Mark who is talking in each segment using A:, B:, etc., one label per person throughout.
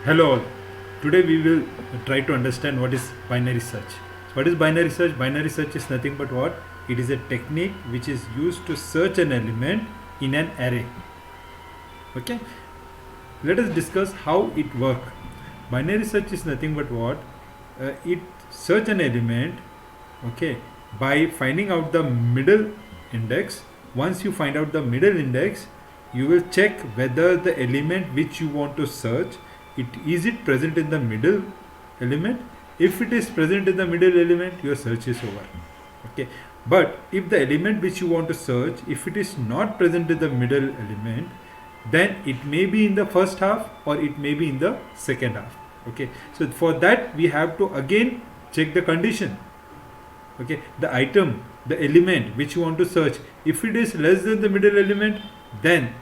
A: Hello all. Today we will try to understand what is binary search. What is binary search? Binary search is nothing but what? It is a technique which is used to search an element in an array. Okay. Let us discuss how it works. Binary search is nothing but what? It search an element, okay, by finding out the middle index. Once you find out the middle index, you will check whether the element which you want to search, is it present in the middle element. If it is present in the middle element, your search is over. Okay. But if the element which you want to search, if it is not present in the middle element, then it may be in the first half or it may be in the second half. Okay. So for that we have to again check the condition. Okay. The item, the element which you want to search, if it is less than the middle element, then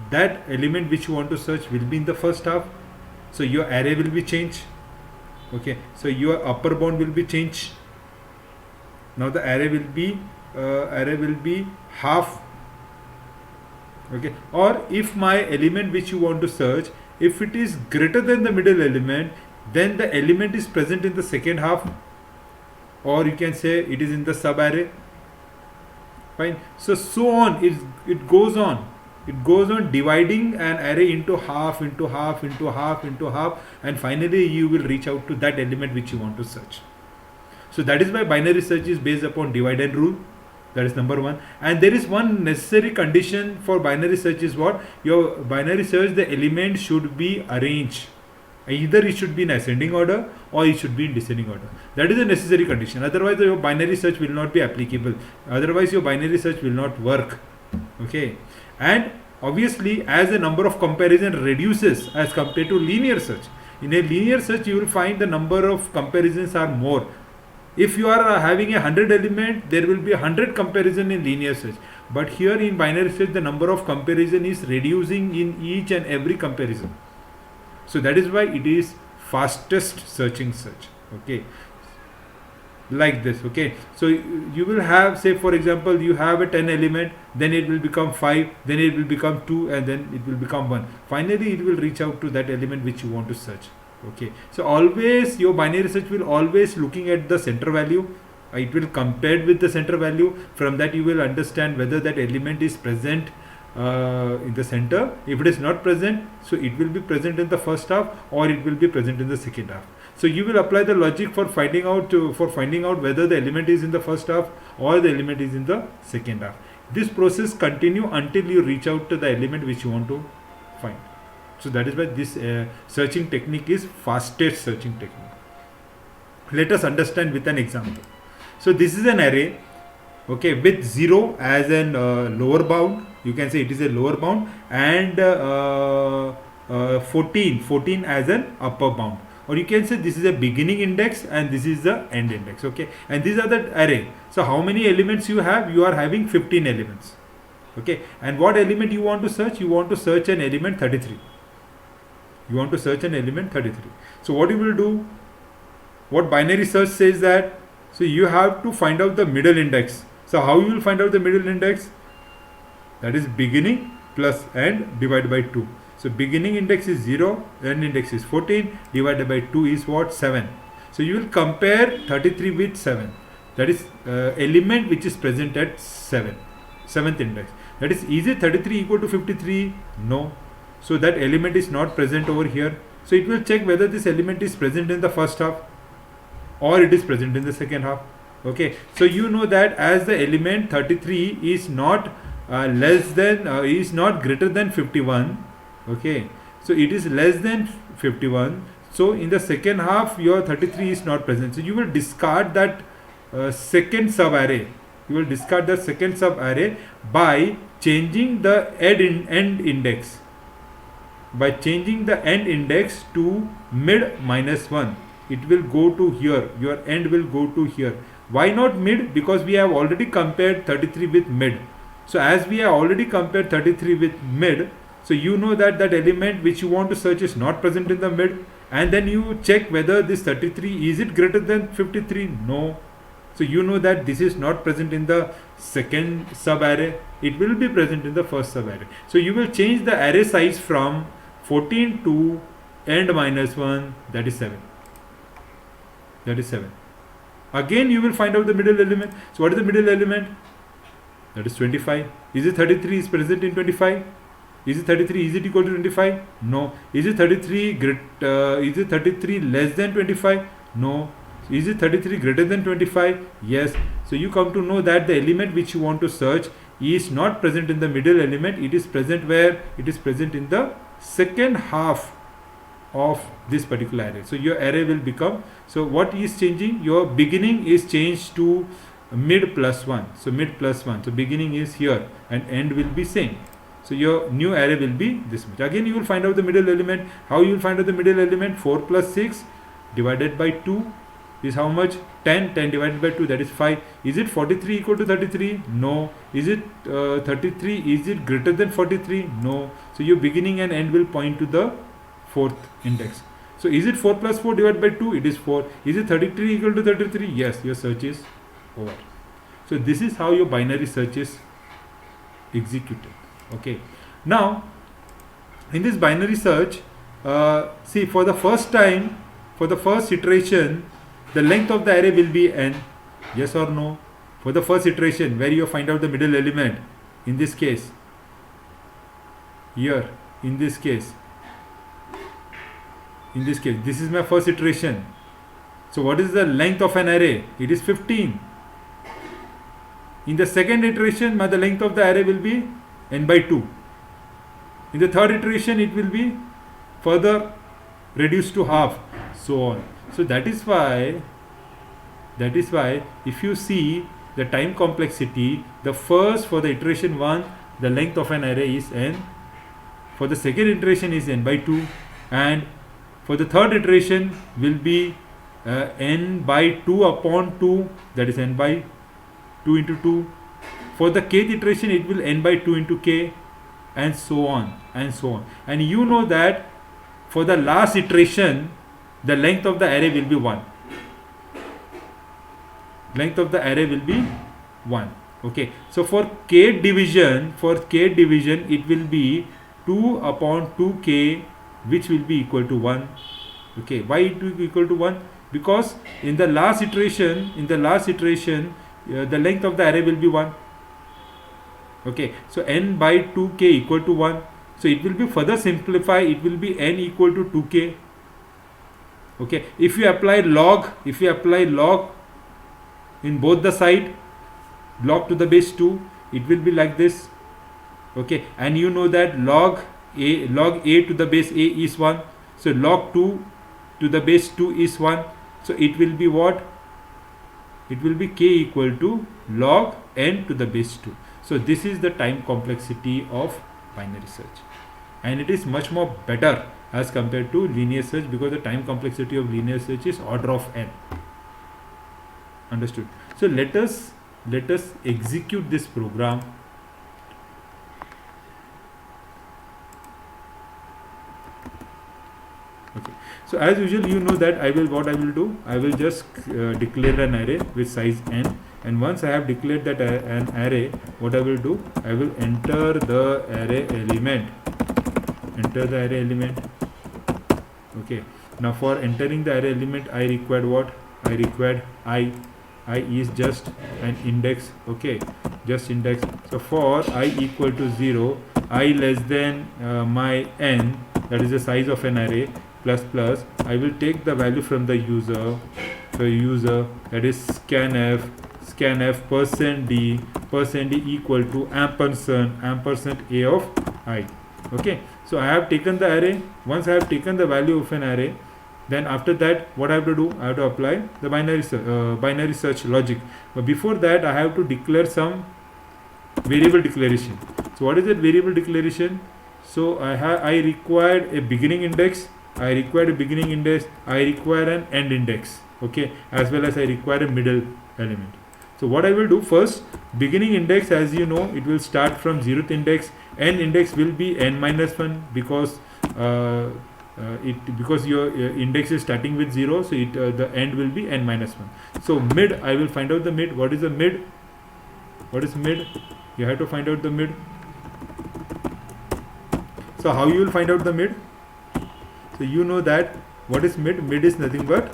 A: that element which you want to search will be in the first half. So your array will be changed. Okay. So your upper bound will be changed. Now the array will be half. Okay. Or if my element which you want to search, if it is greater than the middle element, then the element is present in the second half, or you can say it is in the sub array. Fine. So on it goes on. It goes on dividing an array into half, into half, into half, into half, and finally you will reach out to that element which you want to search. So that is why binary search is based upon divide and rule. That is number one. And there is one necessary condition for binary search is what? Your binary search, the element should be arranged. Either it should be in ascending order or it should be in descending order. That is a necessary condition. Otherwise your binary search will not be applicable. Otherwise your binary search will not work. Okay. And obviously as the number of comparison reduces as compared to linear search. In a linear search you will find the number of comparisons are more. If you are having 100 element, there will be 100 comparison in linear search. But here in binary search the number of comparison is reducing in each and every comparison. So that is why it is fastest searching search. Okay. Like this. Okay. So you will have, say for example, you have a 10 element, then it will become 5, then it will become 2, and then it will become 1. Finally it will reach out to that element which you want to search. Okay. So always your binary search will always looking at the center value. It will compare with the center value. From that you will understand whether that element is present in the center. If it is not present, so it will be present in the first half or it will be present in the second half. So you will apply the logic for finding out whether the element is in the first half or the element is in the second half. This process continue until you reach out to the element which you want to find. So that is why this searching technique is fastest searching technique. Let us understand with an example. So this is an array, okay, with 0 as an lower bound. You can say it is a lower bound, and 14 as an upper bound. Or you can say this is a beginning index and this is the end index. Okay, and these are the array. So how many elements you have? You are having 15 elements. Okay, and what element you want to search? You want to search an element 33. You want to search an element 33. So what you will do? What binary search says that? So you have to find out the middle index. So how you will find out the middle index? That is beginning plus end divided by 2. So beginning index is 0, end index is 14, divided by 2 is what? 7. So you will compare 33 with 7. That is element which is present at 7th index. That is it 33 equal to 53? No. So that element is not present over here. So it will check whether this element is present in the first half or it is present in the second half. Okay. So you know that as the element 33 is not is not greater than 51. Okay, so it is less than 51. So in the second half your 33 is not present. So you will discard that second sub array. You will discard the second sub array by changing the end index. By changing the end index to mid -1, it will go to here. Your end will go to here. Why not mid? Because we have already compared 33 with mid. So as we have already compared 33 with mid, so you know that element which you want to search is not present in the mid, and then you check whether this 33 is it greater than 53? No. So you know that this is not present in the second sub array. It will be present in the first sub array. So you will change the array size from 14 to end minus 1, that is 7. That is 7. Again you will find out the middle element. So what is the middle element? That is 25. Is it 33 is present in 25? Is it 33? Is it equal to 25? No. Is it 33 is it 33 less than 25? No. Is it 33 greater than 25? Yes. So you come to know that the element which you want to search is not present in the middle element. It is present where? It is present in the second half of this particular array. So your array will become, so what is changing? Your beginning is changed to mid plus 1. So mid plus 1. So beginning is here and end will be same. So your new array will be this much. Again you will find out the middle element. How you will find out the middle element? 4 plus 6 divided by 2 is how much? 10. 10 divided by 2, that is 5. Is it 43 equal to 33? No. Is it 33? Is it greater than 43? No. So your beginning and end will point to the fourth index. So is it 4 plus 4 divided by 2? It is 4. Is it 33 equal to 33? Yes, your search is over. So this is how your binary search is executed. Okay. Now, in this binary search, see, for the first time, for the first iteration, the length of the array will be n. Yes or no? For the first iteration, where you find out the middle element, in this case, here, in this case, this is my first iteration. So what is the length of an array? It is 15. In the second iteration, the length of the array will be n by 2. In the third iteration, it will be further reduced to half, so on. So that is why if you see the time complexity, the first, for the iteration 1, the length of an array is n. For the second iteration is n by 2, and for the third iteration will be n by 2 upon 2, that is n by 2 into 2. For the kth iteration it will n by 2 into k, and so on and so on. And you know that for the last iteration the length of the array will be 1. Length of the array will be 1. Okay. So for k division, it will be 2 upon 2k, which will be equal to 1. Okay. Why it will be equal to 1? Because in the last iteration, the length of the array will be 1. Okay. So n by 2k equal to 1. So it will be further simplified. It will be n equal to 2k. Okay. If you apply log in both the side, log to the base 2, it will be like this. Okay. And you know that log a to the base a is 1. So log 2 to the base 2 is 1. So it will be what? It will be k equal to log n to the base 2. So this is the time complexity of binary search, and it is much more better as compared to linear search, because the time complexity of linear search is order of n. Understood? So let us execute this program. Okay. So as usual, you know that I will just declare an array with size n, and once I have declared that an array, what I will do, I will enter the array element. Okay. Now for entering the array element, I required what? I required I is just an index. Okay, just index. So for I equal to 0, I less than my n, that is the size of an array, plus plus, I will take the value from the user. So user, that is scanf %d equal to ampersand a of I. Okay. So I have taken the array. Once I have taken the value of an array, then after that what I have to do? I have to apply the binary search logic. But before that, I have to declare some variable declaration. So what is that variable declaration? So I required a beginning index. I required an end index. Okay, as well as I require a middle element. So what I will do first, beginning index, as you know, it will start from 0th index. End index will be n minus 1, because your index is starting with 0, so the end will be n minus 1. So mid, I will find out the mid. What is the mid? What is mid? You have to find out the mid. So how you will find out the mid? So you know that what is mid? Mid is nothing but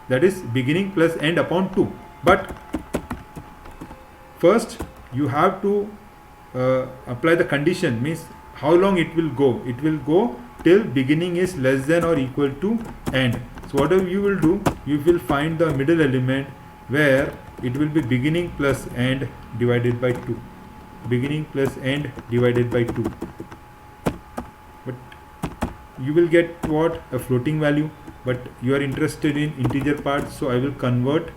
A: that is beginning plus end upon 2. But first you have to apply the condition, means how long it will go. It will go till beginning is less than or equal to end. So whatever you will do, you will find the middle element where it will be beginning plus end divided by 2. Beginning plus end divided by 2. But you will get what? A floating value. But you are interested in integer part, so I will convert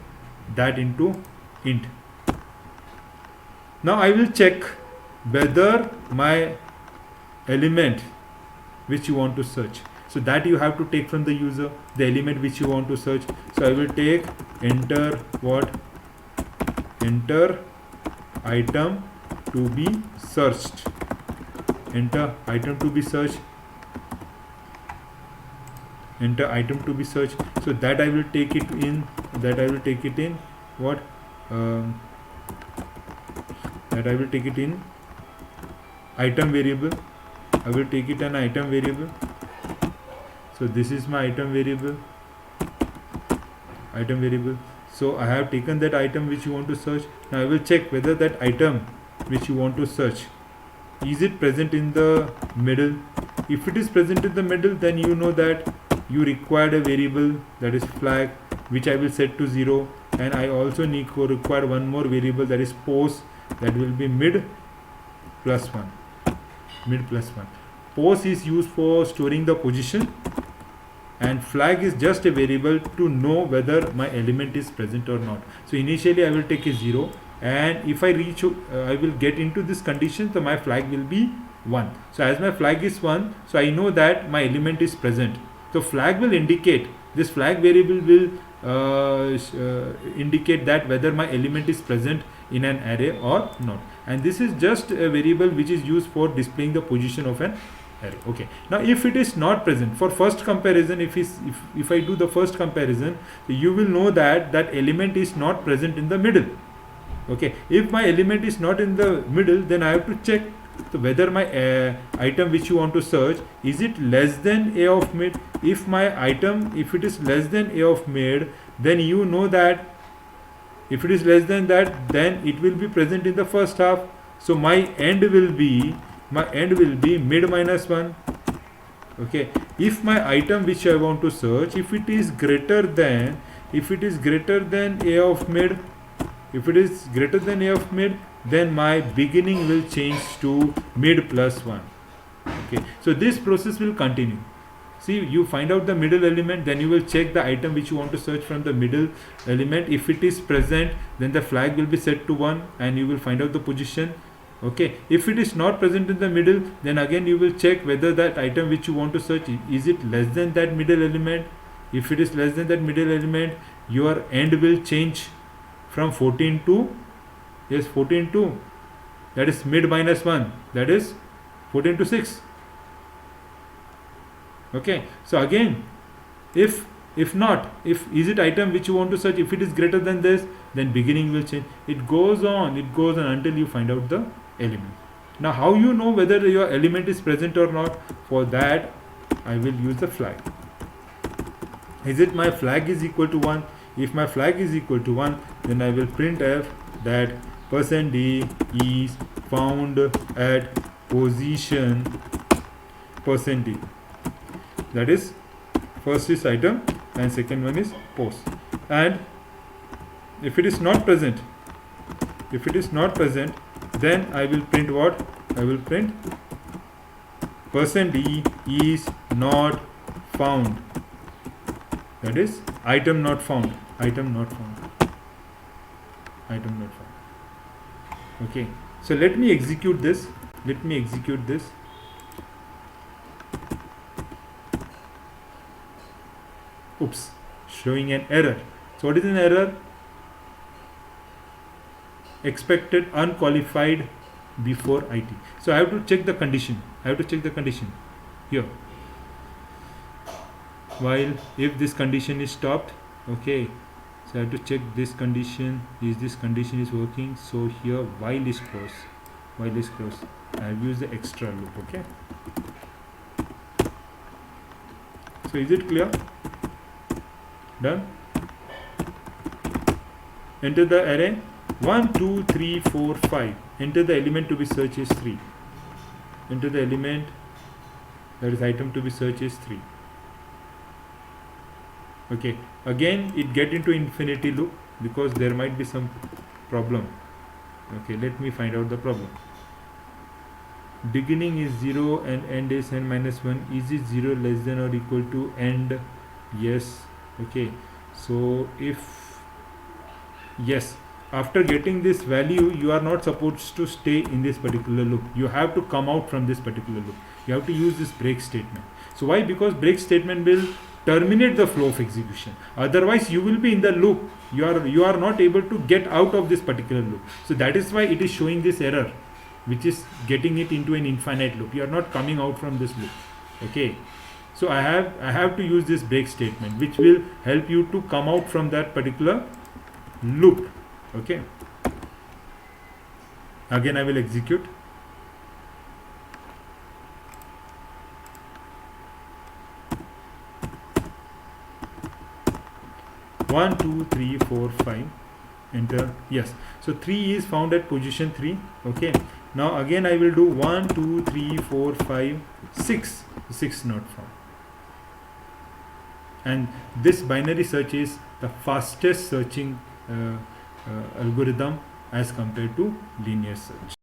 A: that into int. Now I will check whether my element which you want to search, so that you have to take from the user the element which you want to search. So I will take enter what? Enter item to be searched. Enter item to be searched. Enter item to be searched. So that I will take it in. What? That I will take it in item variable. I will take it an item variable. So this is my item variable. So I have taken that item which you want to search. Now I will check whether that item which you want to search, is it present in the middle. If it is present in the middle, then you know that you required a variable, that is flag, which I will set to 0, and I also require one more variable, that is pos, that will be mid plus 1. Pos is used for storing the position, and flag is just a variable to know whether my element is present or not. So initially I will take a 0, and if I reach I will get into this condition, so my flag will be 1. So as my flag is 1, so I know that my element is present. So flag will indicate, this flag variable will indicate that whether my element is present in an array or not. And this is just a variable which is used for displaying the position of an array. Okay. Now if it is not present, for first comparison, if I do the first comparison, you will know that that element is not present in the middle. Okay. If my element is not in the middle, then I have to check whether my item which you want to search, is it less than a of mid. If it is less than a of mid, then you know that if it is less than that, then it will be present in the first half. So my end will be mid minus 1. Okay. If my item which I want to search, if it is greater than a of mid, then my beginning will change to mid plus 1. Okay. So this process will continue. See, you find out the middle element, then you will check the item which you want to search from the middle element. If it is present, then the flag will be set to 1, and you will find out the position. Okay. If it is not present in the middle, then again you will check whether that item which you want to search, is it less than that middle element. If it is less than that middle element, your end will change from 14 to that is mid minus 1, that is 14 to 6. Okay. So again, if is it item which you want to search, if it is greater than this, then beginning will change. It goes on until you find out the element. Now how you know whether your element is present or not? For that I will use the flag. Is it my flag is equal to 1? If my flag is equal to 1, then I will print f that %d is found at position %d. That is, first is item and second one is pos. And if it is not present, then I will print what? I will print %d is not found. That is, item not found. Okay. So let me execute this. Oops, showing an error. So what is an error? Expected unqualified before IT. So I have to check the condition. Here. While if this condition is stopped, okay. So I have to check this condition. Is this condition is working? So here while is closed. I have used the extra loop. Okay, so is it clear? Done. Enter the array 1 2 3 4 5. Enter the element to be searched is 3. Enter the element, that is item to be searched is 3. Okay, again it get into infinity loop because there might be some problem. Okay, let me find out the problem. Beginning is 0 and end is n minus 1. Is it 0 less than or equal to end? Yes. Okay, so if yes, after getting this value, you are not supposed to stay in this particular loop. You have to come out from this particular loop. You have to use this break statement. So why? Because break statement will terminate the flow of execution. Otherwise you will be in the loop. You are not able to get out of this particular loop. So that is why it is showing this error, which is getting it into an infinite loop. You are not coming out from this loop. Okay, so I have to use this break statement, which will help you to come out from that particular loop. Okay, again I will execute. One, two, three, four, 5. Enter. Yes. So 3 is found at position 3. Okay. Now again I will do 1, 2, 3, 4, 5, 6. 6 not found. And this binary search is the fastest searching algorithm as compared to linear search.